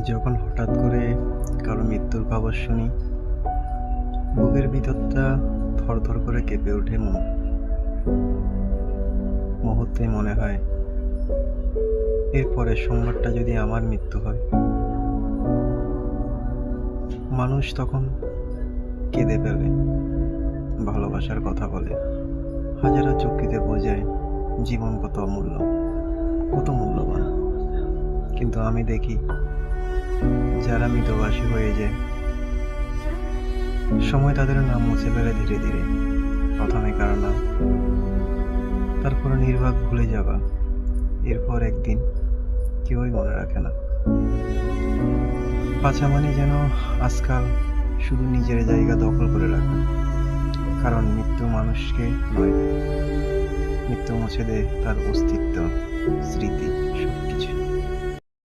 যখন হঠাৎ করে কারো মৃত্যুর খবর শুনি, বুকের ভিতরটা থরথর করে কেঁপে ওঠে। মুহূর্তে মনে হয় এরপরে সোমবারটা যদি আমার মৃত্যু হয়। মানুষ তখন কেঁদে ফেলে, ভালোবাসার কথা বলে, হাজারো চুক্তিতে বোঝায় জীবন কত অমূল্য, কত মূল্যবান। কিন্তু আমি দেখি যারা মৃতবাসী হয়ে যায়, সময় তাদের নাম মুছে ফেলে ধীরে ধীরে। প্রথমে কারো নাম, তারপর নির্বাক ভুলে যাবা, এরপর একদিন কেউই মনে রাখে না। পাচামানি যেন আজকাল শুধু নিজের জায়গা দখল করে রাখা, কারণ মৃত্যু মানুষকে নয়, মৃত্যু মুছে দেয় তার অস্তিত্ব, স্মৃতি, সব।